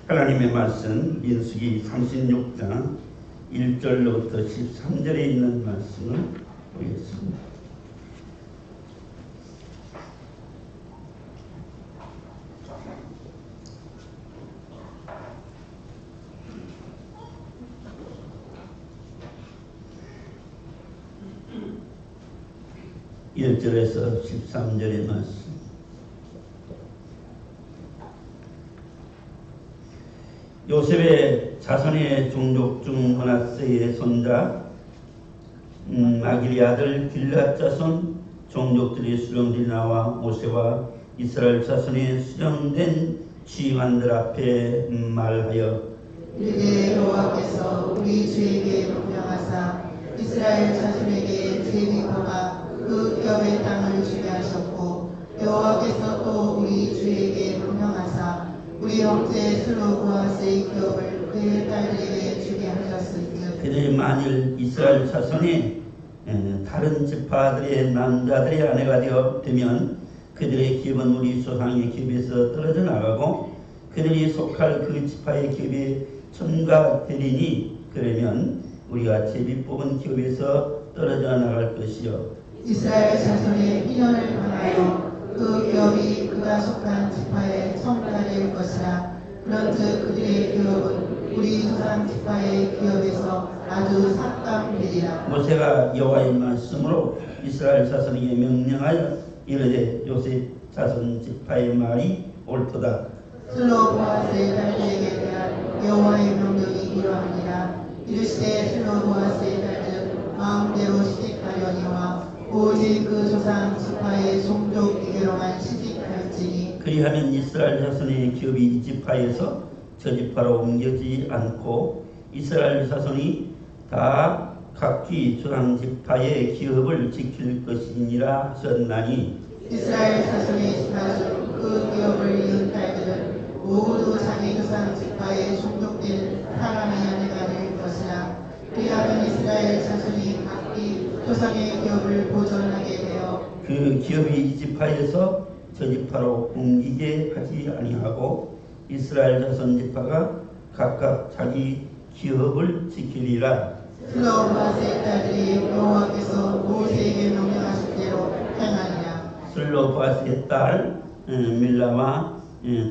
하나님의 말씀 민수기 36장 1절로부터 13절에 있는 말씀을 보겠습니다. (1절에서) 13절의 말씀. 요셉의 자손의 종족 중 므낫세의 손자 마길의 아들 길앗 자손 종족들의 수령들이 나와 모세와 이스라엘 자손의 수령된 지휘관들 앞에 말하여 이르되 여호와께서 우리 주에게 명령하사 이스라엘 자손에게 제비파가 그 기업의 땅을 주게 하셨고 여호와께서 또 우리 주에게 명령하사 우리 형제 슬로보아스의 기업을 그의 딸들에게 주게 하셨을즉 그들이 만일 이스라엘 자손이 다른 지파들의 남자들의 아내가 되면 그들의 기업은 우리 조상의 기업에서 떨어져 나가고 그들이 속할 그 지파의 기업에 첨가되리니 그러면 우리가 제비 뽑은 기업에서 떨어져 나갈 것이요 이스라엘 자손의 인연을 향하여 그 기업이 그가 속한 지파에 첨가될 것이라. 그런즉 그들의 기업은 우리 조상 지파의 기업에서 아주 삭감되리라. 모세가 여호와의 말씀으로 이스라엘 자손에게 명령하여 이르되 요셉 자손 지파의 말이 옳도다. 슬로보아스의 딸들에게 대한 여호와의 명령이 이러하니라. 이르시되 슬로보아스의 딸들 마음대로 시집가려니와 오직 그 조상 지파의 종족에게로만 시집할지니 그리하면 이스라엘 자손의 기업이 이 지파에서 저 지파로 옮겨지지 않고 이스라엘 자손이 다 각기 조상 지파의 기업을 지킬 것이니라 하셨나니 이스라엘 자손의 지파 중 그 기업을 이은 딸들은 모두 자기 조상 지파의 종족된 사람의 아내가 될 것이라. 그리하면 이스라엘 자손이 각기 조상의 기업을 보존하게 되어 그 기업이 이 지파에서 저 지파로 옮기게 하지 아니하고 이스라엘 자손 지파가 각각 자기 기업을 지키리라. 슬로보아스의 딸들이 여호와께서 모세에게 명령하신 대로 행하니라. 슬로보아스의 딸 밀라와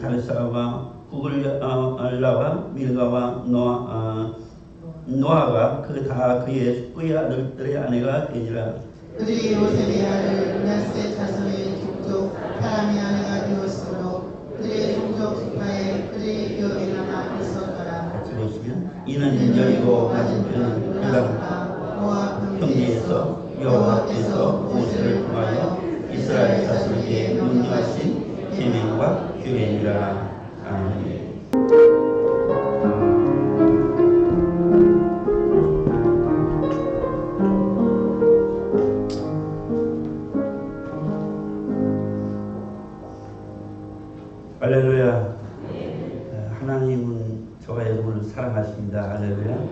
달사와 구글라와 밀가와 노아가 다 그의 숙부의 아들들의 아내가 되니라. 그들이 요셉의 아들 므낫세 자손의 종족 사람의 아내가 되었으므로 그들의 종족 지파에 그들의 기업이 남아 있었더라. 같이 보시면 이는 여리고 맞은편 유다 모압 평지에서 여호와께서 모세를 통하여 이스라엘 자손에게 명령하신 계명과 규례니라. 아멘. 할렐루야. 하나님은 저와 여러분을 사랑하십니다. 할렐루야.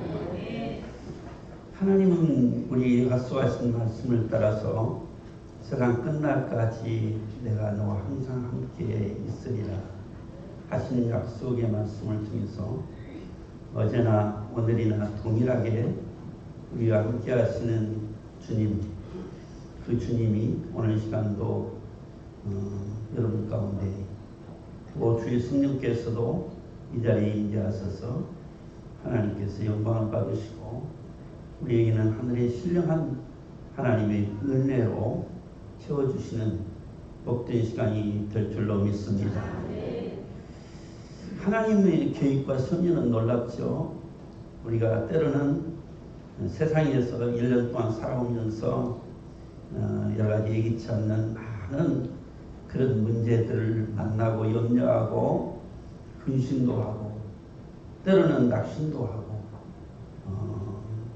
하나님은 우리가 수하신 말씀을 따라서 세상 끝날까지 내가 너와 항상 함께 있으리라 하신 약속의 말씀을 통해서 어제나 오늘이나 동일하게 우리와 함께 하시는 주님, 그 주님이 오늘 시간도 여러분 가운데 또 주의 성령께서도 이 자리에 임재하셔서 하나님께서 영광을 받으시고 우리에게는 하늘의 신령한 하나님의 은혜로 채워주시는 복된 시간이 될 줄로 믿습니다. 하나님의 계획과 섭리는 놀랍죠. 우리가 때로는 세상에서 1년 동안 살아오면서 여러 가지 예기치 않는 많은 그런 문제들을 만나고 염려하고 근심도 하고 때로는 낙심도 하고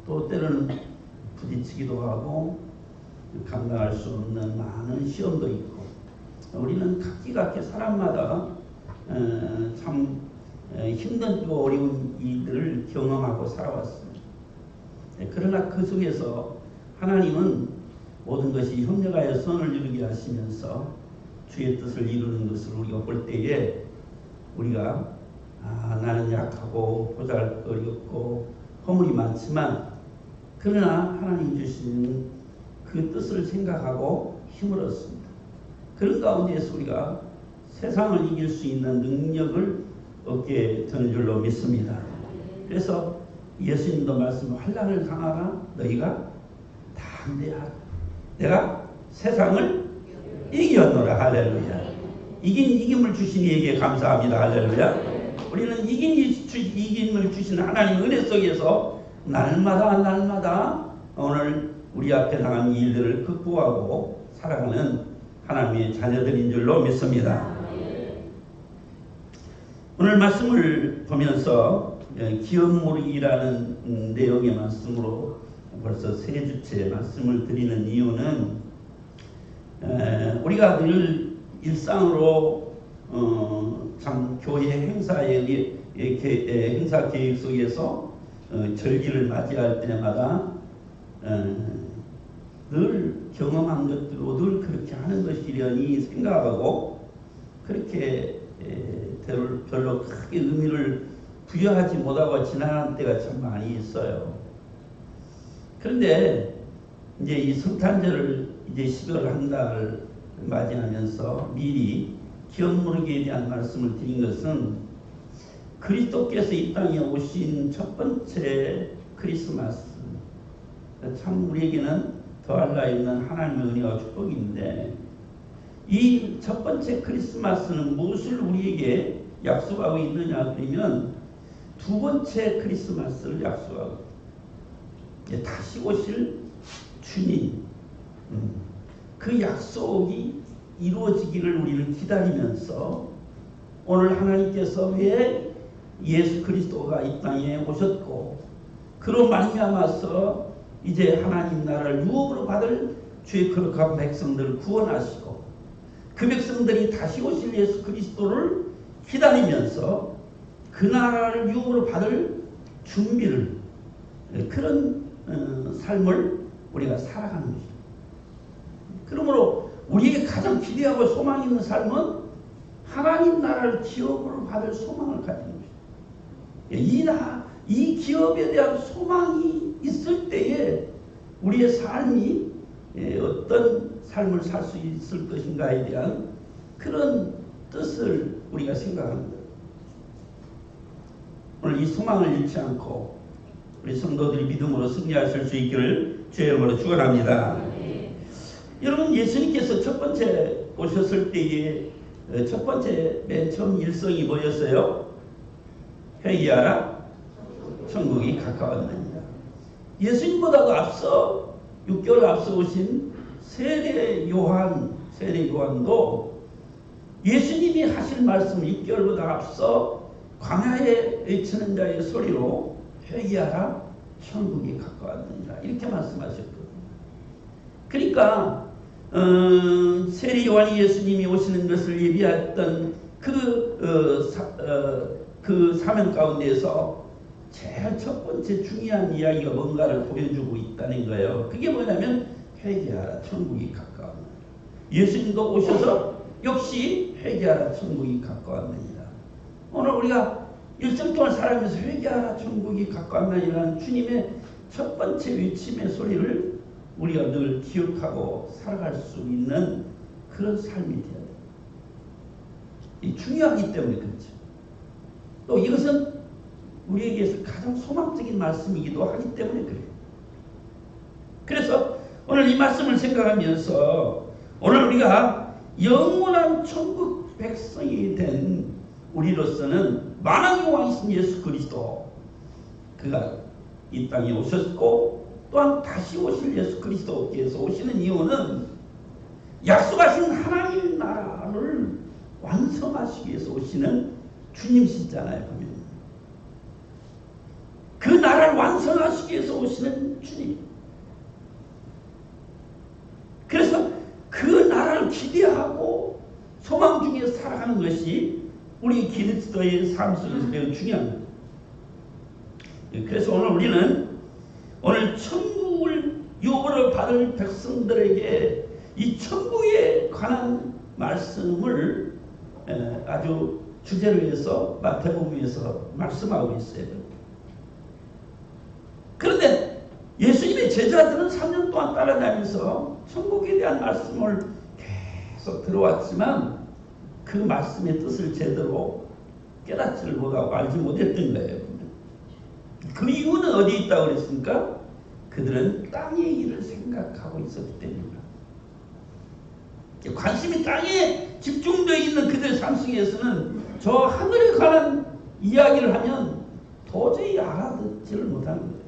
또 때로는 부딪히기도 하고 감당할 수 없는 많은 시험도 있고 우리는 각기각기 사람마다 참 힘든 또 어려운 일들을 경험하고 살아왔습니다. 그러나 그 속에서 하나님은 모든 것이 협력하여 선을 이루게 하시면서 주의 뜻을 이루는 것을 우리가 볼 때에 우리가 나는 약하고 보잘것없고 허물이 많지만 그러나 하나님 주신 그 뜻을 생각하고 힘을 얻습니다. 그런 가운데에서 우리가 세상을 이길 수 있는 능력을 얻게 되는 줄로 믿습니다. 그래서 예수님도 말씀, 환난을 당하라 너희가 담대하라. 내가 세상을 이겼노라. 할렐루야. 이김을 주신 이에게 감사합니다. 할렐루야. 우리는 이김을 주신 하나님 은혜 속에서 날마다 오늘 우리 앞에 당한 일들을 극복하고 살아가는 하나님의 자녀들인 줄로 믿습니다. 오늘 말씀을 보면서 기업무르기라는 내용의 말씀으로 벌써 세 주째 말씀을 드리는 이유는 우리가 늘 일상으로 참 교회 행사 계획 속에서 절기를 맞이할 때마다 늘 경험한 것들로 늘 그렇게 하는 것이려니 생각하고 그렇게 별로 크게 의미를 부여하지 못하고 지나간 때가 참 많이 있어요. 그런데 이제 이 성탄절을 이제 12월 한 달을 맞이하면서 미리 기업무르기에 대한 말씀을 드린 것은 그리스도께서 이 땅에 오신 첫 번째 크리스마스, 참 우리에게는 더할 나위 없는 하나님의 은혜와 축복인데 이 첫 번째 크리스마스는 무엇을 우리에게 약속하고 있느냐 그러면 두 번째 크리스마스를 약속하고 다시 오실 주님, 그 약속이 이루어지기를 우리는 기다리면서 오늘 하나님께서 왜 예수 그리스도가 이 땅에 오셨고 그로 말미암아서 이제 하나님 나라를 유업으로 받을 주의 거룩한 백성들을 구원하시고 그 백성들이 다시 오실 예수 그리스도를 기다리면서 그 나라를 유업으로 받을 준비를 그런 삶을 우리가 살아가는 것입니다. 그러므로 우리에게 가장 기대하고 소망 있는 삶은 하나님 나라를 기업으로 받을 소망을 가지는 것입니다. 이 기업에 대한 소망이 있을 때에 우리의 삶이 어떤 삶을 살 수 있을 것인가에 대한 그런 뜻을 우리가 생각합니다. 오늘 이 소망을 잃지 않고 우리 성도들이 믿음으로 승리하실 수 있기를 주의 이름으로 축원합니다. 여러분, 예수님께서 첫 번째 오셨을 때에 첫 번째 맨 처음 일성이 뭐였어요? 회개하라, 천국이 가까웠느니라. 예수님보다도 앞서 6개월 앞서 오신 세례 요한도 예수님이 하실 말씀 6개월보다 앞서 광야에 외치는 자의 소리로 회개하라, 천국이 가까웠느니라 이렇게 말씀하셨거든요. 그러니까 세례 요한이 예수님이 오시는 것을 예비했던 그 사명 가운데서 제일 첫 번째 중요한 이야기가 뭔가를 보여주고 있다는 거예요. 그게 뭐냐면 회개하라, 천국이 가까웠느니라. 예수님도 오셔서 역시 회개하라, 천국이 가까웠느니라. 오늘 우리가 일생 동안 살아가면서 회개하라, 천국이 가까웠느니라는 주님의 첫 번째 외침의 소리를 우리가 늘 기억하고 살아갈 수 있는 그런 삶이 되어야 돼요. 이 중요하기 때문에 그렇죠. 또 이것은 우리에게서 가장 소망적인 말씀이기도 하기 때문에 그래요. 그래서 오늘 이 말씀을 생각하면서 오늘 우리가 영원한 천국 백성이 된 우리로서는 만왕의 왕이신 예수 그리스도, 그가 이 땅에 오셨고 또한 다시 오실 예수 그리스도께서 오시는 이유는 약속하신 하나님 나라를 완성하시기 위해서 오시는 주님이시잖아요. 보면 그 나라를 완성하시기 위해서 오시는 주님. 그래서 그 나라를 기대하고 소망 중에 살아가는 것이 우리 그리스도의 삶 속에서 매우 중요합니다. 그래서 오늘 우리는 오늘 천국을 유업으로 받을 백성들에게 이 천국에 관한 말씀을 아주 주제를 해서 마태복음에서 말씀하고 있어요. 그런데 예수님의 제자들은 3년 동안 따라다니면서 천국에 대한 말씀을 계속 들어왔지만 그 말씀의 뜻을 제대로 깨닫지를 못하고 알지 못했던 거예요. 그 이유는 어디에 있다고 그랬습니까? 그들은 땅의 일을 생각하고 있었기 때문입니다. 관심이 땅에 집중되어 있는 그들의 삶 속에서는 저 하늘에 관한 이야기를 하면 도저히 알아듣지를 못하는 거예요.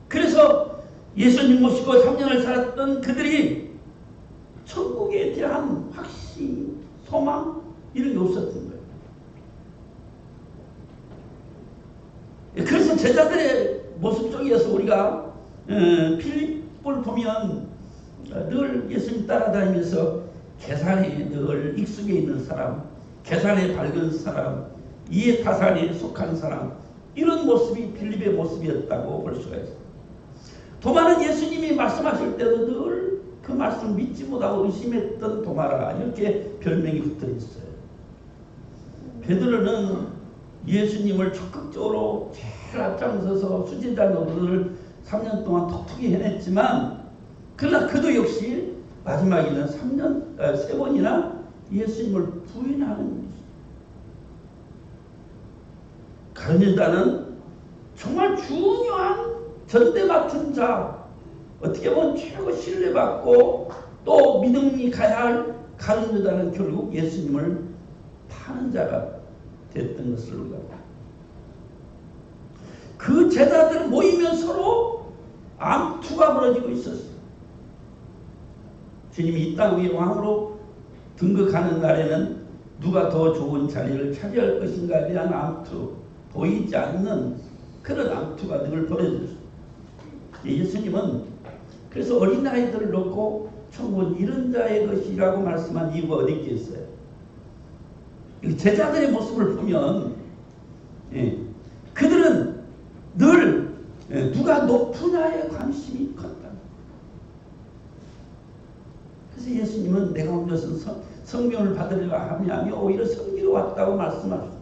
그래서 예수님 모시고 3년을 살았던 그들이 천국에 대한 확신, 소망 이런 게 없었던 거예요. 그래서 제자들의 모습 속에서 우리가 필립을 보면 늘 예수님 따라다니면서 계산에 늘 익숙해 있는 사람, 계산에 밝은 사람, 이해타산에 속한 사람 이런 모습이 필립의 모습이었다고 볼 수가 있어요. 도마는 예수님이 말씀하실 때도 늘 그 말씀을 믿지 못하고 의심했던 도마라 이렇게 별명이 붙어 있어요. 베드로는 예수님을 적극적으로 제일 앞장서서 수제자 노릇을 3년 동안 톡톡히 해냈지만 그러나 그도 역시 마지막에는 3번이나 예수님을 부인하는 일이죠. 가룟 유다는 정말 중요한 전대 맡은 자, 어떻게 보면 최고 신뢰받고 또 믿음이 가야 할 가룟 유다는 결국 예수님을 파는 자가 됐던 것을 우리가 그 제자들 모이면 서로 암투가 벌어지고 있었어요. 주님이 이 땅 위에 왕으로 등극하는 날에는 누가 더 좋은 자리를 차지할 것인가에 대한 암투, 보이지 않는 그런 암투가 늘 벌어졌어요. 예수님은 그래서 어린아이들을 놓고 천국은 이런 자의 것이라고 말씀한 이유가 어디 있겠어요? 제자들의 모습을 보면 그들은 늘 누가 높으냐에 관심이 컸다. 그래서 예수님은 내가 온 것은 성령을 받으려고 함이 아니요 오히려 섬기러 왔다고 말씀하셨다.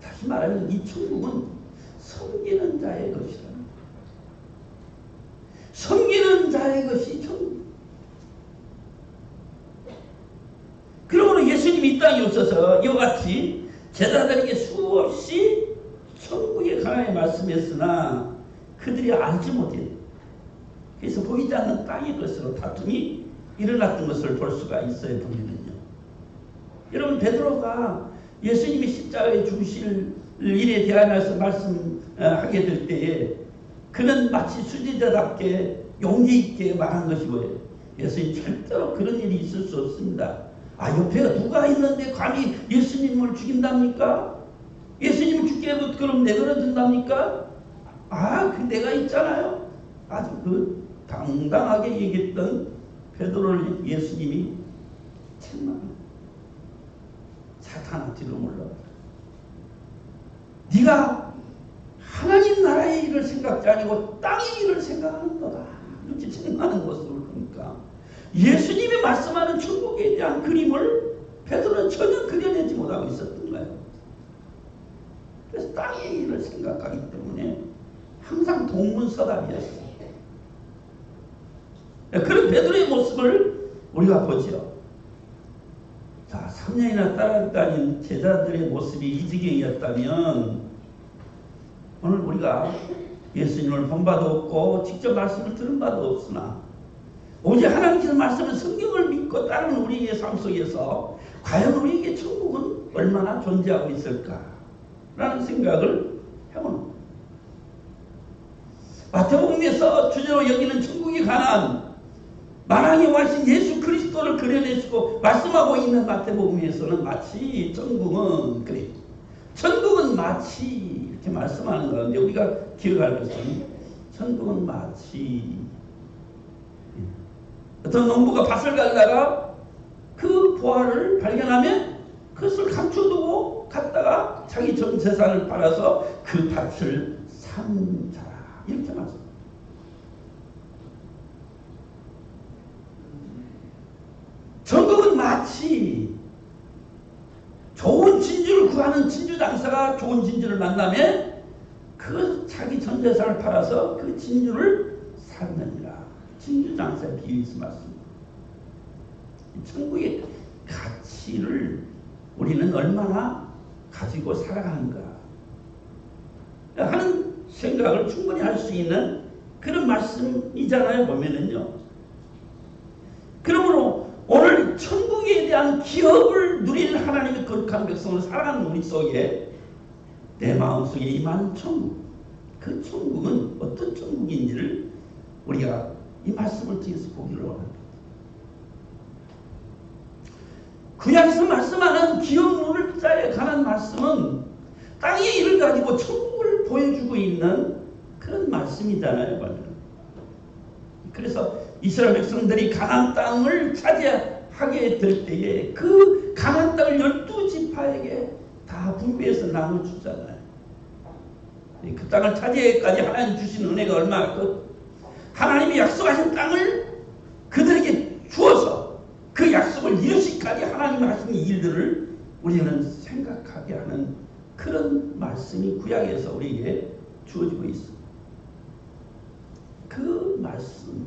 다시 말하면 이 천국은 섬기는 자의 것이다. 섬기는 자의 것이 천국. 그러므로 예수님이 이 땅에 오셔서 이와 같이 제자들에게 수없이 천국에 관하여 말씀했으나 그들이 알지 못했다. 그래서 보이지 않는 땅의 것으로 다툼이 일어났던 것을 볼 수가 있어요. 보면은요. 여러분 베드로가 예수님이 십자가에 죽으실 일에 대하여서 말씀하게 될 때에 그는 마치 수제자답게 용기 있게 말한 것이 뭐예요? 예수님 절대로 그런 일이 있을 수 없습니다. 옆에 누가 있는데 감히 예수님을 죽인답니까? 예수님을 죽게 하면 그럼 내버려 둔답니까? 그 내가 있잖아요. 아주 그 당당하게 얘기했던 베드로를 예수님이 책망합니다. 사탄아 뒤로 물러가라. 네가 하나님 나라의 일을 생각지 아니고 땅의 일을 생각하는 거다. 이렇게 책망하는 모습을 보니까 예수님이 말씀하는 천국에 대한 그림을 베드로는 전혀 그려내지 못하고 있었던 거예요. 그래서 땅의 일을 생각하기 때문에 항상 동문서답이었어요. 그런 베드로의 모습을 우리가 보죠. 자, 3년이나 따라다닌 제자들의 모습이 이 지경이었다면 오늘 우리가 예수님을 본 바도 없고 직접 말씀을 들은 바도 없으나 오직 하나님께서 말씀은 성경을 믿고 따르는 우리의 삶 속에서 과연 우리에게 천국은 얼마나 존재하고 있을까라는 생각을 해보는 거예요. 마태복음에서 주제로 여기는 천국에 관한 만왕의 왕신 예수 그리스도를 그려내시고 말씀하고 있는 마태복음에서는 마치 천국은 그래. 천국은 마치 이렇게 말씀하는 가운데 우리가 기억할 것은 천국은 마치 어떤 농부가 밭을 갈다가 그 보화를 발견하면 그것을 감춰두고 갔다가 자기 전 재산을 팔아서 그 밭을 산 자라 이렇게 말씀. 천국은 마치 좋은 진주를 구하는 진주 장사가 좋은 진주를 만나면 그 자기 전 재산을 팔아서 그 진주를 샀느니라. 진주 장사의 비유에서 말씀입니다. 천국의 가치를 우리는 얼마나 가지고 살아가는가 하는 생각을 충분히 할 수 있는 그런 말씀이잖아요. 보면은요. 그러므로 오늘 천국에 대한 기업을 누릴 하나님의 거룩한 백성으로 살아가는 우리 속에 내 마음속에 임하는 천국, 그 천국은 어떤 천국인지를 우리가 이 말씀을 통해서 보기를 원합니다. 구약에서 말씀하는 기업물을 자에 관한 말씀은 땅의 일을 가지고 천국을 보여주고 있는 그런 말씀이잖아요. 그래서 이스라엘 백성들이 가나안 땅을 차지하게 될 때에 그 가나안 땅을 12지파에게 다 분배해서 나눠 주잖아요. 그 땅을 차지하기까지 하나님 주신 은혜가 얼마나 하나님이 약속하신 땅을 그들에게 주어서 그 약속을 이루시기까지 하나님이 하신 일들을 우리는 생각하게 하는 그런 말씀이 구약에서 우리에게 주어지고 있습니다. 그 말씀,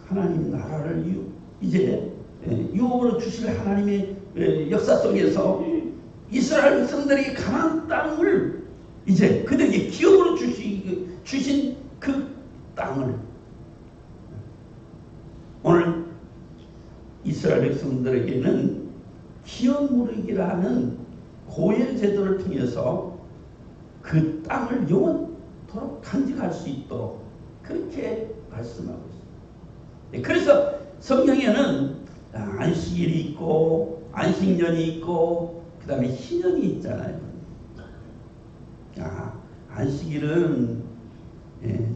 하나님 나라를 이제 유업으로 주실 하나님의 역사 속에서 이스라엘 백성들에게 가나안 땅을 이제 그들에게 기업으로 주신 그 땅을 오늘 이스라엘 백성들에게는 기업무르기라는 고엘 제도를 통해서 그 땅을 영원토록 간직할 수 있도록 그렇게 말씀하고 있습니다. 그래서 성경에는 안식일이 있고 안식년이 있고 그 다음에 희년이 있잖아요. 안식일은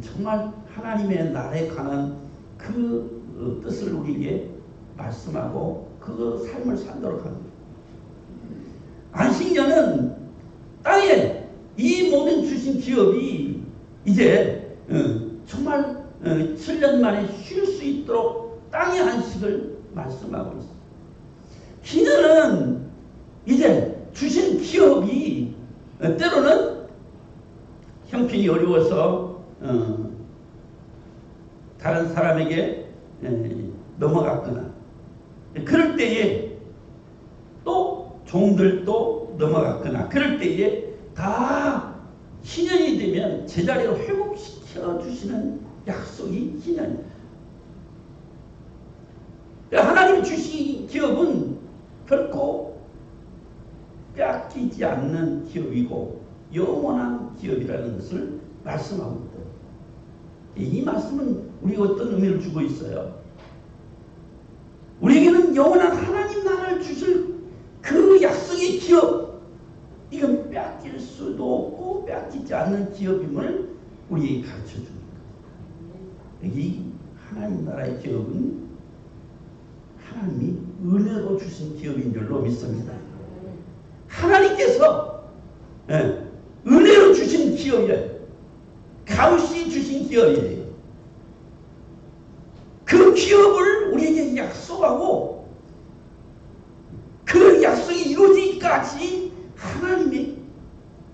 정말 하나님의 나라에 관한 그 뜻을 우리에게 말씀하고 그 삶을 살도록 합니다. 안식년은 땅에 이 모든 주신 기업이 이제 정말 7년 만에 쉴 수 있도록 땅의 안식을 말씀하고 있습니다. 희년은 이제 주신 기업이 때로는 형편이 어려워서 다른 사람에게 넘어갔거나 그럴 때에 또 종들도 넘어갔거나 그럴 때에 다 희년이 되면 제자리로 회복시켜 주시는 약속이 희년입니다. 하나님 주신 기업은 결코 빼앗기지 않는 기업이고 영원한 기업이라는 것을 말씀하고 있다. 이 말씀은 우리가 어떤 의미를 주고 있어요? 우리에게는 영원한 하나님 나라를 주실 그 약속의 기업, 이건 빼앗길 수도 없고 빼앗기지 않는 기업임을 우리에게 가르쳐 줍니다. 이 하나님 나라의 기업은 하나님이 은혜로 주신 기업인 줄로 믿습니다. 하나님께서 은혜로 주신 기업이에요. 값없이 주신 기업이에요. 그 기업을 우리에게 약속하고 그 약속이 이루어지기까지 하나님의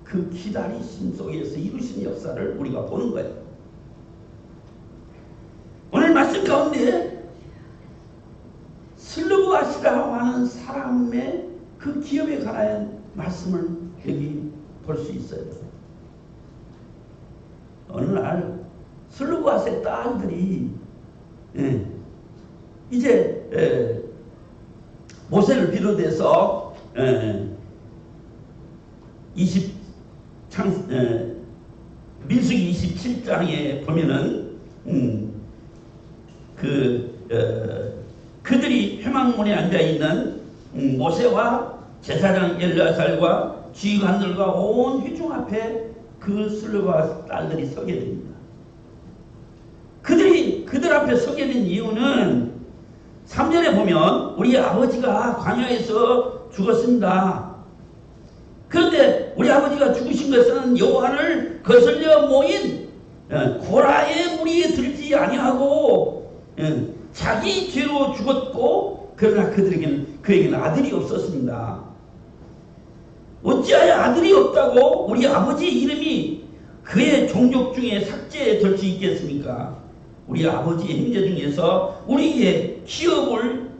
그 기다리심 속에서 이루신 역사를 우리가 보는 거예요. 오늘 말씀 가운데 슬르브아시라고 하는 사람의 그 기업에 관한 말씀을 여기 볼 수 있어요. 어느 날 슬르브아스의 딸들이 이제 모세를 비롯해서 민수기 27장에 보면은 그들이 회막문에 앉아 있는 모세와 제사장 엘르아살과 지휘관들과 온 회중 앞에 그 슬르바스 딸들이 서게 됩니다. 그들 앞에 서게 된 이유는 3절에 보면 우리 아버지가 광야에서 죽었습니다. 그런데 우리 아버지가 죽으신 것은 여호와를 거슬려 모인 고라의 무리에 들지 아니하고 자기 죄로 죽었고 그러나 그에게는 아들이 없었습니다. 어찌하여 아들이 없다고 우리 아버지의 이름이 그의 종족 중에 삭제될 수 있겠습니까? 우리 아버지의 형제 중에서 우리에게 기업을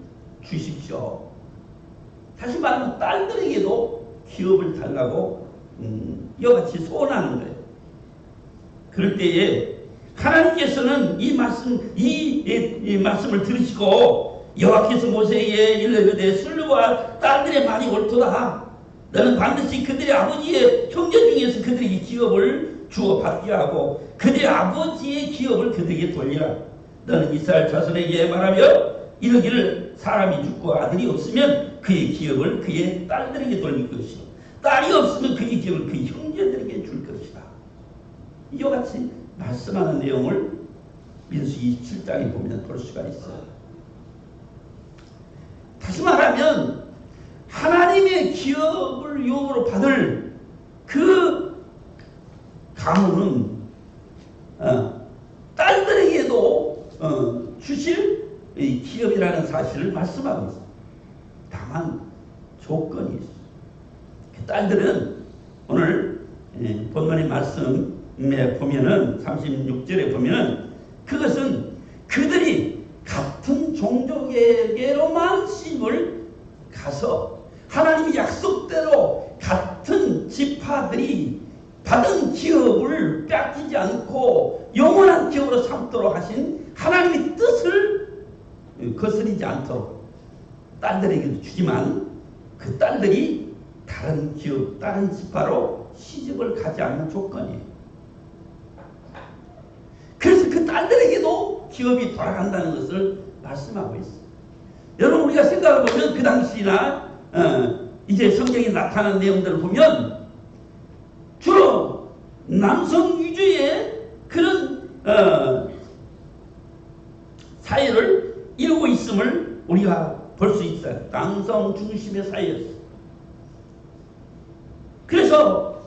주십시오. 다시 말하면 딸들에게도 기업을 달라고 이와 같이 소원하는 거예요. 그럴 때에 하나님께서는 이 말씀을 들으시고 여호와께서 모세에게 이르시되 술과 딸들의 말이 옳도다. 너는 반드시 그들의 아버지의 형제 중에서 그들에게 기업을 주어 받게 하고 그들의 아버지의 기업을 그들에게 돌리라. 너는 이스라엘 자손에게 말하며 이르기를 사람이 죽고 아들이 없으면 그의 기업을 그의 딸들에게 돌릴 것이요 딸이 없으면 그의 기업을 그의 형제들에게 줄 것이다. 이와 같이 말씀하는 내용을 민수기 27장에 보면 볼 수가 있어요. 다시 말하면 하나님의 기업을 유업으로 받을 그 가문은 딸들에게도 주실 기업이라는 사실을 말씀하고 있습니다. 다만 조건이 있어요. 그 딸들은 오늘 본문의 말씀에 보면은 36절에 보면은 그것은 그들이 같은 종족에게로만 시집을 가서 하나님의 약속대로 같은 지파들이 받은 기업을 뺏기지 않고 영원한 기업으로 삼도록 하신 하나님의 뜻을 거스리지 않도록 딸들에게도 주지만 그 딸들이 다른 기업, 다른 지파로 시집을 가지 않는 조건이에요. 그래서 그 딸들에게도 기업이 돌아간다는 것을 말씀하고 있어요. 여러분 우리가 생각해보면 그 당시나 이제 성경에 나타난 내용들을 보면 주로 남성 위주의 그런 사회를 이루고 있음을 우리가 볼 수 있어요. 남성 중심의 사회였어요. 그래서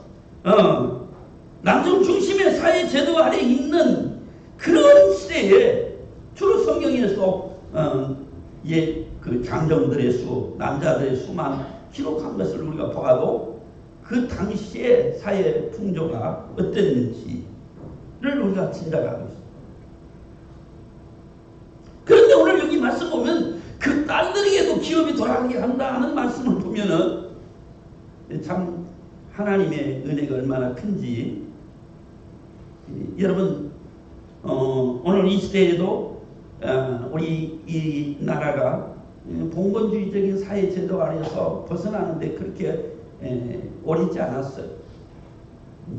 남성 중심의 사회 제도 아래 있는 그런 시대에 주로 성경에서 그 장정들의 수, 남자들의 수만 기록한 것을 우리가 보아도 그 당시의 사회 풍조가 어땠는지를 우리가 짐작하고 있습니다. 그런데 오늘 여기 말씀 보면 그 딸들에게도 기업이 돌아가게 한다는 말씀을 보면은 참 하나님의 은혜가 얼마나 큰지 여러분 오늘 이 시대에도 우리 이 나라가 봉건주의적인 사회 제도 아래서 벗어나는데 그렇게 오래지 않았어요.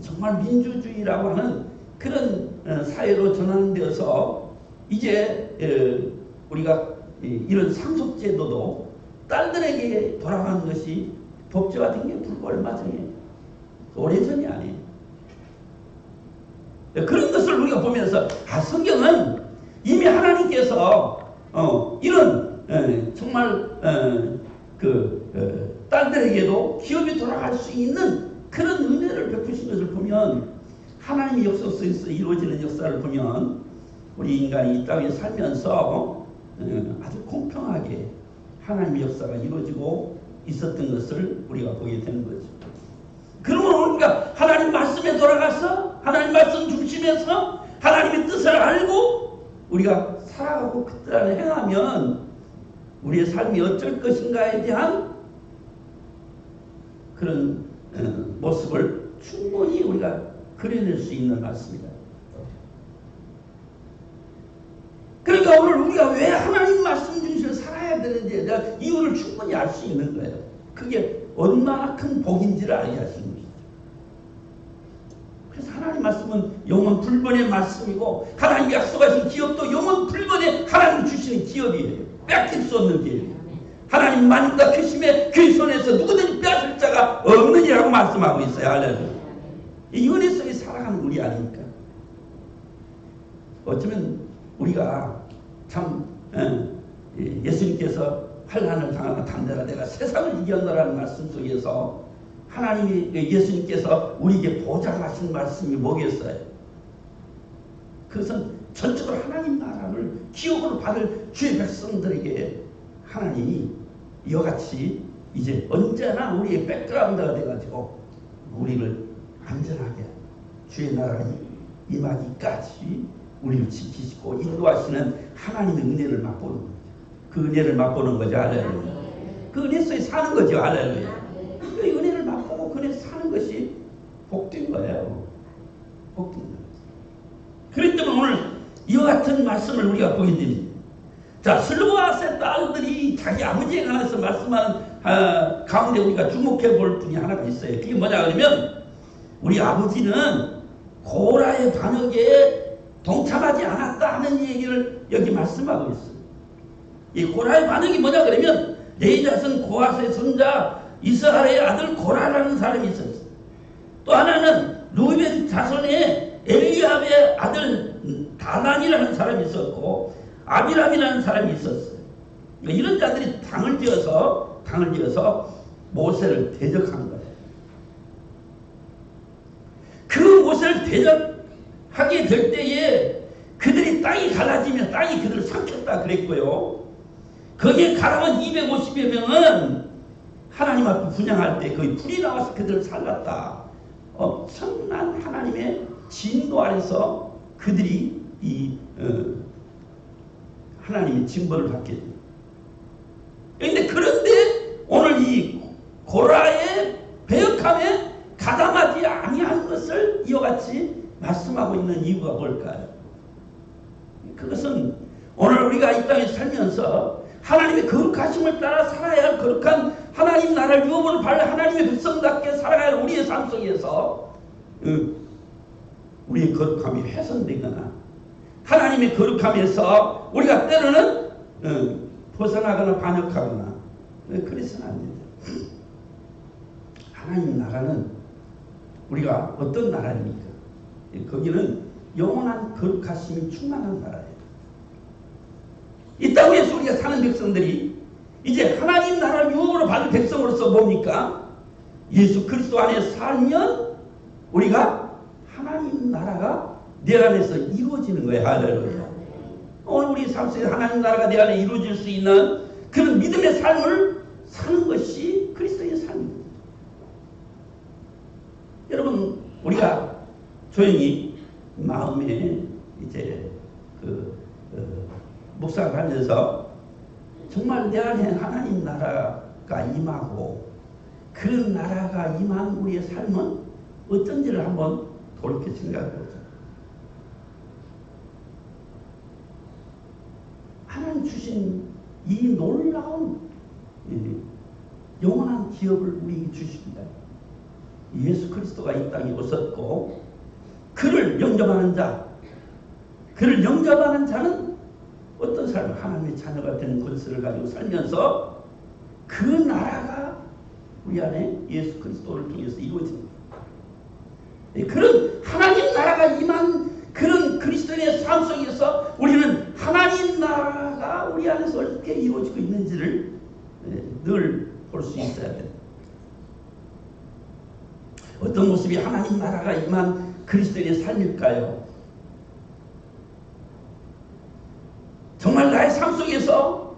정말 민주주의라고 하는 그런 사회로 전환되어서 이제 우리가 이런 상속제도도 딸들에게 돌아가는 것이 법제화된 게 불과 얼마 전이에요. 오래전이 아니에요. 그런 것을 우리가 보면서 성경은 이미 하나님께서 이런 정말 딸들에게도 기업이 돌아갈 수 있는 그런 은혜를 베푸신 것을 보면 하나님의 역사 속에서 이루어지는 역사를 보면 우리 인간이 이 땅에 살면서 아주 공평하게 하나님의 역사가 이루어지고 있었던 것을 우리가 보게 되는 거죠. 그러면 우리가 하나님 말씀에 돌아가서 하나님 말씀 중심에서 하나님의 뜻을 알고 우리가 살아가고 그 뜻 안에 행하면 우리의 삶이 어쩔 것인가에 대한 그런 모습을 충분히 우리가 그려낼 수 있는 말씀이다. 그러니까 오늘 우리가 왜 하나님 말씀 중심으로 살아야 되는지에 대한 이유를 충분히 알 수 있는 거예요. 그게 얼마나 큰 복인지를 알게 하시는 것이죠. 그래서 하나님 말씀은 영원 불변의 말씀이고 하나님 약속하신 기업도 영원 불변의 하나님 주시는 기업이에요. 뺏길 수 없는 기업이에요. 하나님 만유다 크심에 그의 손에서 누구든지 빼앗을 자가 없느니라고 말씀하고 있어요. 할렐루야. 이 은혜 속에 살아가는 우리 아닙니까? 어쩌면 우리가 참 예수님께서 환난을 당하는 담대라 내가 세상을 이겼노라는 말씀 속에서 하나님이 예수님께서 우리에게 보장하신 말씀이 뭐겠어요? 그것은 전적으로 하나님 나라를 기업으로 받을 주의 백성들에게 하나님이 이와 같이 이제 언제나 우리의 백그라운드가 돼가지고 우리를 안전하게 주의 나라에 임하기까지 우리를 지키시고 인도하시는 하나님의 은혜를 맛보는 거죠. 그 은혜를 맛보는 거죠. 할렐루야. 그 은혜 속에 사는 거죠. 할렐루야. 그 은혜를 맛보고 그 은혜 사는 것이 복된 거예요. 복된 거예요. 그렇기 때문에 오늘 이와 같은 말씀을 우리가 보게 됩니다. 자, 슬로아스의 딸들이 자기 아버지에 관해서 말씀하는 가운데 우리가 주목해 볼 분이 하나가 있어요. 그게 뭐냐 그러면 우리 아버지는 고라의 반역에 동참하지 않았다 하는 얘기를 여기 말씀하고 있어요. 이 고라의 반역이 뭐냐 그러면 네 자손 고아스의 손자 이스라엘의 아들 고라라는 사람이 있었어요. 또 하나는 루벤 자손의 엘리압의 아들 다단이라는 사람이 있었고 아비람이라는 사람이 있었어요. 이런 자들이 당을 지어서 모세를 대적한 거예요. 그 모세를 대적하게 될 때에 그들이 땅이 갈라지면 땅이 그들을 삼켰다 그랬고요. 거기에 가라온 250여 명은 하나님 앞에 분향할 때 거기 불이 나와서 그들을 살랐다. 엄청난 하나님의 진노 아래서 그들이 하나님의 징벌을 받게 됩니다. 그런데 오늘 이 고라의 배역함에 가담하지 아니한 것을 이와 같이 말씀하고 있는 이유가 뭘까요? 그것은 오늘 우리가 이 땅에 살면서 하나님의 거룩하심을 따라 살아야 할 거룩한 하나님 나라를 유업을 발려 하나님의 백성답게 살아가야 할 우리의 삶 속에서 우리의 거룩함이 훼손되거나 하나님의 거룩함에서 우리가 때로는 벗어나거나 반역하거나 그래서는 안 됩니다. 하나님 나라는 우리가 어떤 나라입니까? 거기는 영원한 거룩하심이 충만한 나라예요. 이 땅에서 우리가 사는 백성들이 이제 하나님 나라를 유업으로 받은 백성으로서 뭡니까? 예수 그리스도 안에 살면 우리가 하나님 나라가 내 안에서 이루어지는 거예요. 할렐루야. 오늘 우리 삶 속에 하나님 나라가 내 안에 이루어질 수 있는 그런 믿음의 삶을 사는 것이 그리스도의 삶입니다. 여러분, 우리가 조용히 마음에 이제 묵상을 하면서 정말 내 안에 하나님 나라가 임하고 그 나라가 임한 우리의 삶은 어떤지를 한번 돌이켜 생각해 보자. 하나님 주신 이 놀라운 영원한 기업을 우리에게 주십니다. 예수 그리스도가 이 땅에 오셨고 그를 영접하는 자는 어떤 삶을 하나님의 자녀가 되는 권세를 가지고 살면서 그 나라가 우리 안에 예수 그리스도를 통해서 이루어집니다. 그런 하나님 나라가 임한 그런 그리스도인의 삶 속에서 우리는 하나님 나라가 우리 안에서 어떻게 이루어지고 있는지를 늘 볼 수 있어야 됩니다. 어떤 모습이 하나님 나라가 임한 그리스도인의 삶일까요? 정말 나의 삶 속에서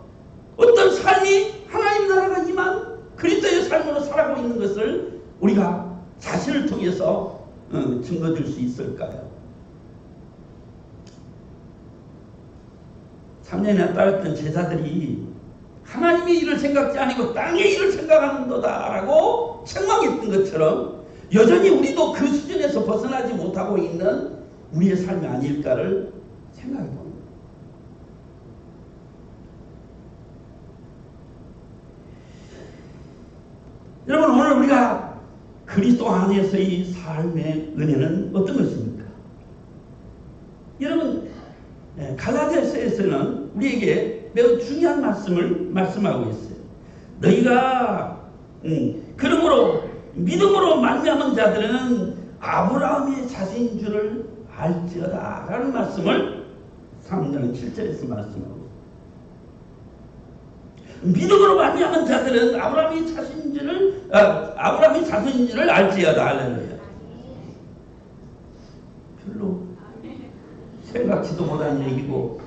어떤 삶이 하나님 나라가 임한 그리스도의 삶으로 살아가고 있는 것을 우리가 자신을 통해서 증거줄 수 있을까요? 3년이나 따랐던 제자들이 하나님의 일을 생각지 아니고 땅의 일을 생각하는도다 라고 책망했던 것처럼 여전히 우리도 그 수준에서 벗어나지 못하고 있는 우리의 삶이 아닐까를 생각해 봅니다. 여러분, 오늘 우리가 그리스도 안에서의 삶의 은혜는 어떤 것입니까? 여러분, 갈라디아서에서는 우리에게 매우 중요한 말씀을 말씀하고 있어요. 너희가 그러므로 믿음으로 말미암은 자들은 아브라함의 자손인 줄을 알지어다 라는 말씀을 3장 7절에서 말씀하고 있어요. 믿음으로 말미암은 자들은 아브라함의 자손인 줄을 알지어다. 할렐루야. 별로 생각지도 못한 얘기고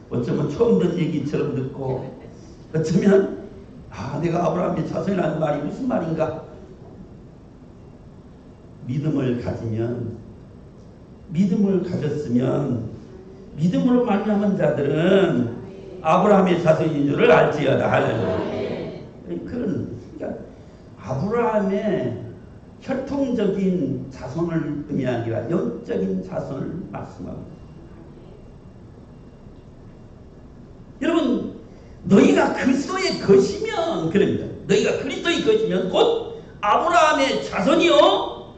어쩌면 처음 듣는 얘기처럼 듣고 어쩌면 내가 아브라함의 자손이라는 말이 무슨 말인가? 믿음을 가졌으면 믿음으로 말미암은 자들은 아브라함의 자손인 줄을 알지어다. 할렐루야. 그러니까 아브라함의 혈통적인 자손을 의미 아니라 영적인 자손을 말씀합니다. 여러분, 너희가 그리스도의 것이면, 그럽니다. 너희가 그리스도의 것이면 곧 아브라함의 자손이요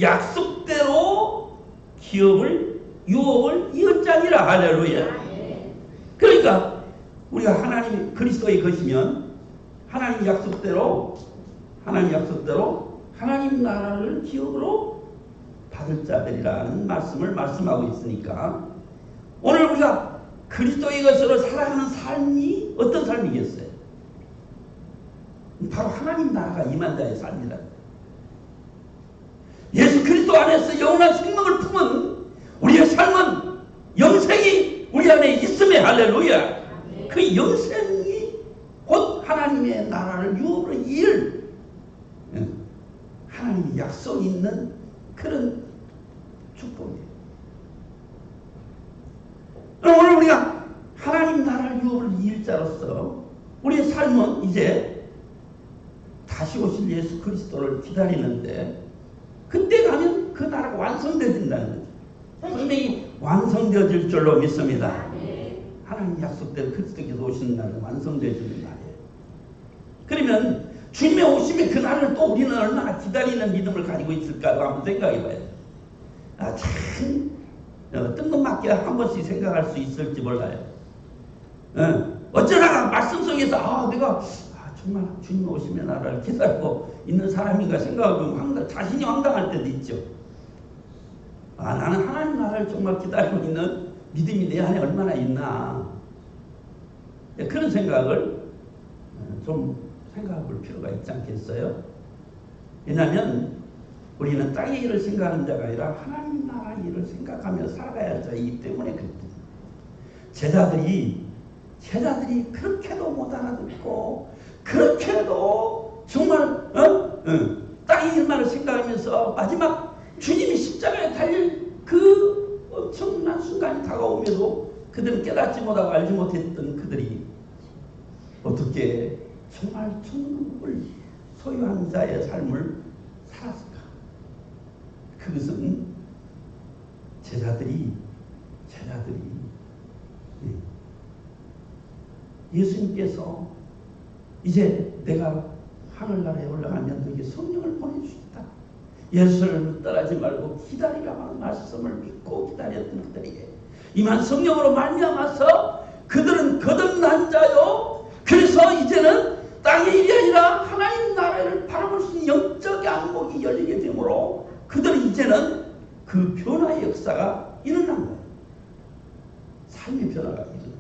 약속대로 유업을 이을 자니라. 할렐루야. 그러니까 우리가 하나님 그리스도의 것이면 하나님 약속대로 하나님 나라를 기업으로 받을 자들이라는 말씀을 말씀하고 있으니까 오늘 우리가 그리스도의 것으로 살아가는 삶이 어떤 삶이겠어요? 바로 하나님 나라가 임한 자의 삶이다. 예수 그리스도 안에서 영원한 생명을 품은 우리의 삶은 영생이 우리 안에 있음에 할렐루야. 그 영생이 곧 하나님의 나라를 유업으로 이을 하나님의 약속이 있는 그런 축복이에요. 오늘 우리가 하나님 나라를 유업을 이을 자로서 우리의 삶은 이제 다시 오실 예수 그리스도를 기다리는데 그때 가면 그 나라가 완성되어진다는 거죠. 분명히 완성되어질 줄로 믿습니다. 하나님 약속대로 그리스도께서 오시는 날은 완성되어지는 날이에요. 그러면 주님의 오심의 그 날을 또 우리는 얼마나 기다리는 믿음을 가지고 있을까 한번 생각해 봐야 돼요. 참 뜬금맞게 한 번씩 생각할 수 있을지 몰라요. 어쩌다가 말씀 속에서 내가 정말 주님 오심의 날을 기다리고 있는 사람인가 생각하면 자신이 황당할 때도 있죠. 나는 하나님 나라를 정말 기다리고 있는 믿음이 내 안에 얼마나 있나. 그런 생각을 좀 생각해 볼 필요가 있지 않겠어요? 왜냐하면 우리는 땅의 일을 생각하는 자가 아니라 하나님 나라의 일을 생각하며 살아가야 할 자이기 때문에 그렇습니다. 제자들이 그렇게도 못 알아듣고 그렇게도 정말 땅의 일만을 생각하면서 마지막 주님이 십자가에 달릴 그 엄청난 순간이 다가오면서 그들은 깨닫지 못하고 알지 못했던 그들이 어떻게 정말 천국을 소유한 자의 삶을 살았을까? 그것은 제자들이 예수님께서 이제 내가 하늘나라에 올라가면 너에게 성령을 보내주시겠다. 예수를 떠나지 말고 기다리라고 하는 말씀을 믿고 기다렸던 그들에게 이만 성령으로 말미암아서 그들은 거듭난 자요. 그래서 이제는 땅의 일이 아니라 하나님 나라를 바라볼 수 있는 영적 안목이 열리게 되므로 그들은 이제는 그 변화의 역사가 일어난 거예요. 삶의 변화가 일어난 거예요.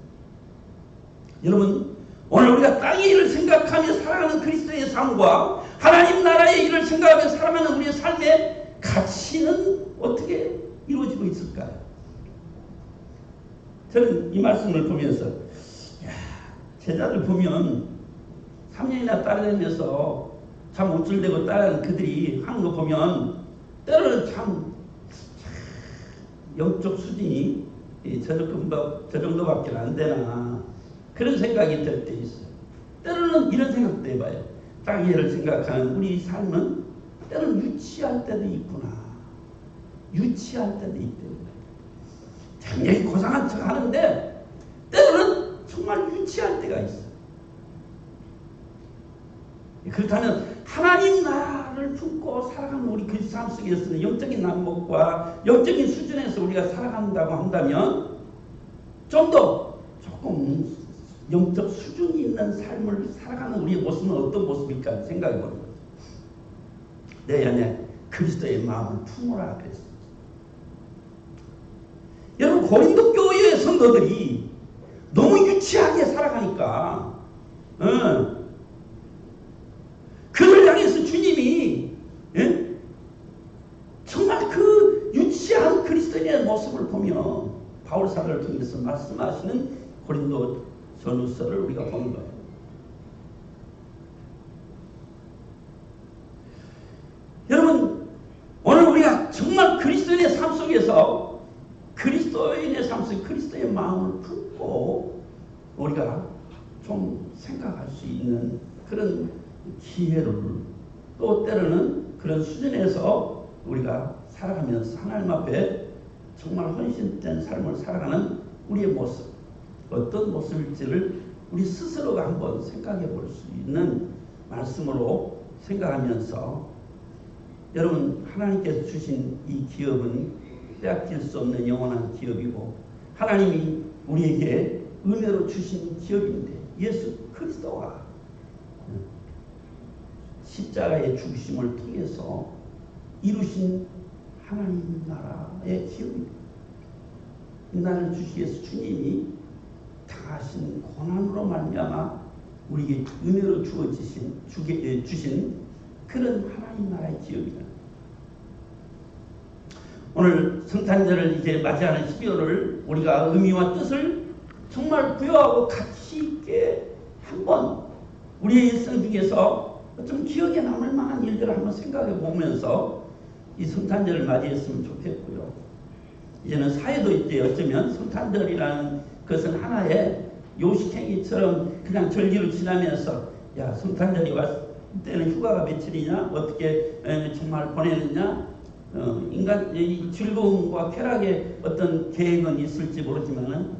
여러분, 오늘 우리가 땅의 일을 생각하며 살아가는 그리스도의 삶과 하나님 나라의 일을 생각하며 살아가는 우리의 삶의 가치는 어떻게 이루어지고 있을까요? 저는 이 말씀을 보면서 제자들 보면 3년이나 따라다니면서 참 우쭐대고 따라하는 그들이 하는 거 보면 때로는 참 영적 수준이 저 정도밖에 안 되나 그런 생각이 들 때 있어요. 때로는 이런 생각도 해봐요. 땅의 일을 생각하는 우리 삶은 때로는 유치할 때도 있구나. 유치할 때도 있대요. 굉장히 고상한 척 하는데 때로는 정말 유치할 때가 있어요. 그렇다면 하나님 나라를 품고 살아가는 우리 그 삶 속에서는 영적인 안목과 영적인 수준에서 우리가 살아간다고 한다면 좀 더 조금 영적 수준이 있는 삶을 살아가는 우리의 모습은 어떤 모습일까 생각해 보는 거죠. 내 안에 그리스도의 마음을 품어라 그랬습니다. 여러분, 고린도 교회의 성도들이 너무 유치하게 살아가니까 그를 향해서 주님이 정말 그 유치한 그리스도인의 모습을 보며 바울 사도를 통해서 말씀하시는 고린도 전후서를 우리가 보는 거예요. 마음을 품고 우리가 좀 생각할 수 있는 그런 기회를, 또 때로는 그런 수준에서 우리가 살아가면서 하나님 앞에 정말 헌신된 삶을 살아가는 우리의 모습, 어떤 모습일지를 우리 스스로가 한번 생각해 볼 수 있는 말씀으로 생각하면서, 여러분, 하나님께서 주신 이 기업은 빼앗길 수 없는 영원한 기업이고 하나님이 우리에게 은혜로 주신 기업인데, 예수 그리스도가 십자가의 죽으심을 통해서 이루신 하나님 나라의 기업입니다. 나를 주시기 위해서 주님이 당하신 고난으로 말미암아 우리에게 은혜로 주신 그런 하나님 나라의 기업이다. 오늘 성탄절을 이제 맞이하는 12월을 우리가 의미와 뜻을 정말 부여하고 가치 있게 한번 우리의 일생 중에서 좀 기억에 남을 만한 일들을 한번 생각해 보면서 이 성탄절을 맞이했으면 좋겠고요. 이제는 사회도 이제 어쩌면 성탄절이라는 것은 하나의 요식행위처럼 그냥 절기로 지나면서, 야, 성탄절이 왔을 때는 휴가가 며칠이냐, 어떻게 정말 보내느냐, 인간의 즐거움과 쾌락의 어떤 계획은 있을지 모르지만은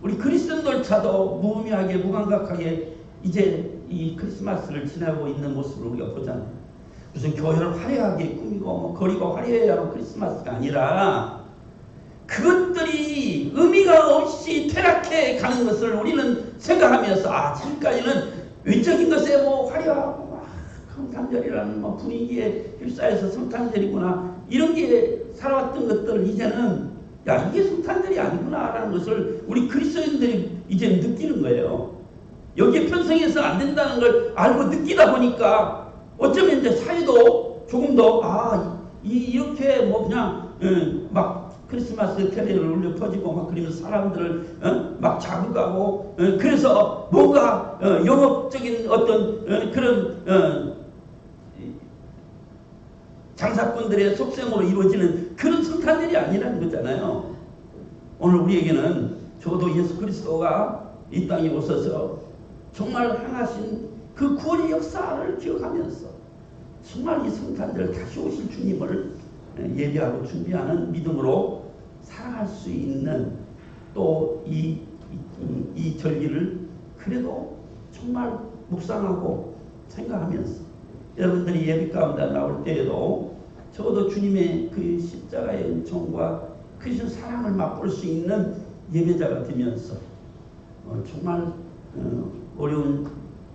우리 그리스도인들조차도 무의미하게 무감각하게 이제 이 크리스마스를 지나고 있는 모습을 우리가 보잖아요. 무슨 교회를 화려하게 꾸미고 뭐 거리가 화려해야 하는 크리스마스가 아니라 그것들이 의미가 없이 퇴락해 가는 것을 우리는 생각하면서, 지금까지는 외적인 것에 뭐 화려하고 막 성탄절이라는 뭐 분위기에 휩싸여서 성탄절이구나, 이런 게 살아왔던 것들을 이제는, 야, 이게 성탄절이 아니구나 라는 것을 우리 그리스도인들이 이제 느끼는 거예요. 여기에 편성해서 안 된다는 걸 알고 느끼다 보니까 어쩌면 이제 사회도 조금 더 이렇게 뭐 그냥 막 크리스마스 캐롤을 울려 퍼지고 막 그러면서 사람들을 막 자극하고, 그래서 뭔가 영업적인 어떤 그런 장사꾼들의 속셈으로 이루어지는 그런 성탄절이 아니라는 거잖아요. 오늘 우리에게는 적어도 예수 그리스도가 이 땅에 오셔서 정말 행하신 그 구원의 역사를 기억하면서 정말 이 성탄절 다시 오실 주님을 예배하고 준비하는 믿음으로 살아갈 수 있는, 또 이 절기를 그래도 정말 묵상하고 생각하면서 여러분들이 예배 가운데 나올 때에도 적어도 주님의 그 십자가의 은총과 크신 사랑을 맛볼 수 있는 예배자가 되면서 정말 어려운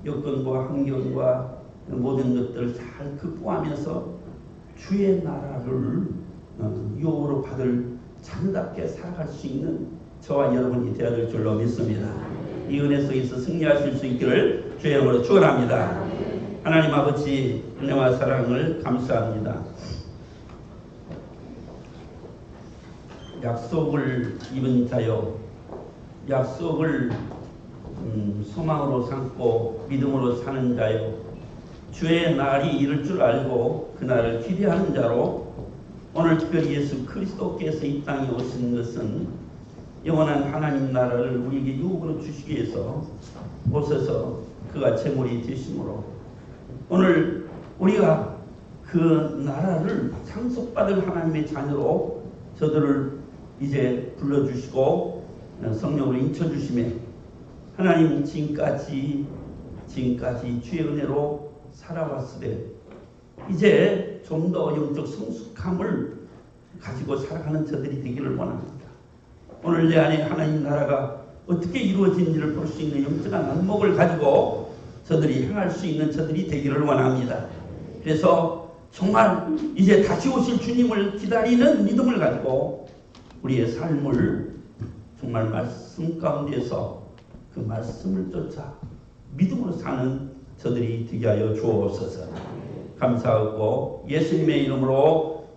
여건과 환경과 모든 것들을 잘 극복하면서 주의 나라를 유업으로 받을 참답게 살아갈 수 있는 저와 여러분이 되어야 될 줄로 믿습니다. 이 은혜 속에서 승리하실 수 있기를 주의 이름으로 축원합니다. 하나님 아버지, 은혜와 사랑을 감사합니다. 약속을 입은 자여, 약속을 소망으로 삼고 믿음으로 사는 자여, 주의 날이 이를 줄 알고 그 날을 기대하는 자로, 오늘 특별히 예수 그리스도께서 이 땅에 오신 것은 영원한 하나님 나라를 우리에게 유업으로 주시기 위해서 오셔서 그가 제물이 되심으로, 오늘 우리가 그 나라를 상속받을 하나님의 자녀로 저들을 이제 불러주시고 성령으로 인쳐주심에, 하나님 지금까지 주의 은혜로 살아왔으되 이제 좀 더 영적 성숙함을 가지고 살아가는 저들이 되기를 원합니다. 오늘 내 안에 하나님 나라가 어떻게 이루어진지를 볼 수 있는 영적인 안목을 가지고 저들이 행할 수 있는 저들이 되기를 원합니다. 그래서 정말 이제 다시 오실 주님을 기다리는 믿음을 가지고 우리의 삶을 정말 말씀 가운데서 그 말씀을 쫓아 믿음으로 사는 저들이 되게 하여 주옵소서. 감사하고 예수님의 이름으로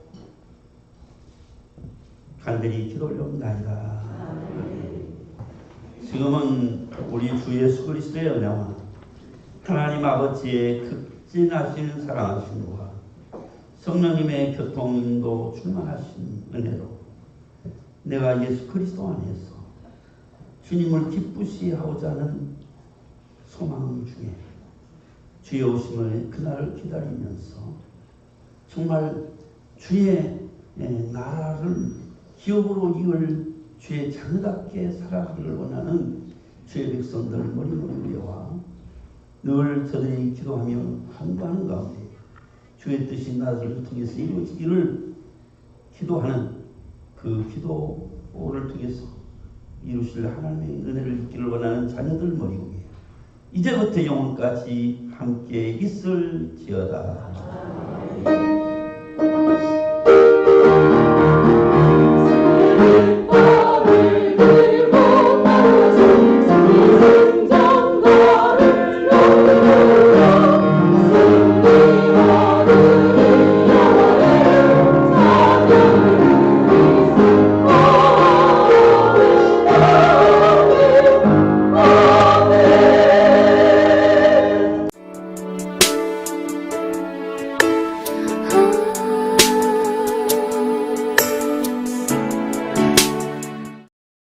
간절히 기도 올려옵나이다. 지금은 우리 주 예수 그리스도의 은혜와 하나님 아버지의 극진하신 사랑하심과 성령님의 교통인도 충만하신 은혜로 내가 예수 그리스도 안에서 주님을 기쁘시하고자 하는 소망 중에 주의 오심을 그날을 기다리면서 정말 주의 나라를 기업으로 이을 주의 장답게 살아가기를 원하는 주의 백성들 머리머리 위와 늘 저들이 기도하며 한구하는 가운데 주의 뜻이 나를 통해서 이루어지기를 기도하는 그 기도를 통해서 이루실 하나님의 은혜를 잊기를 원하는 자녀들 머리 위에 이제부터 영원까지 함께 있을지어다.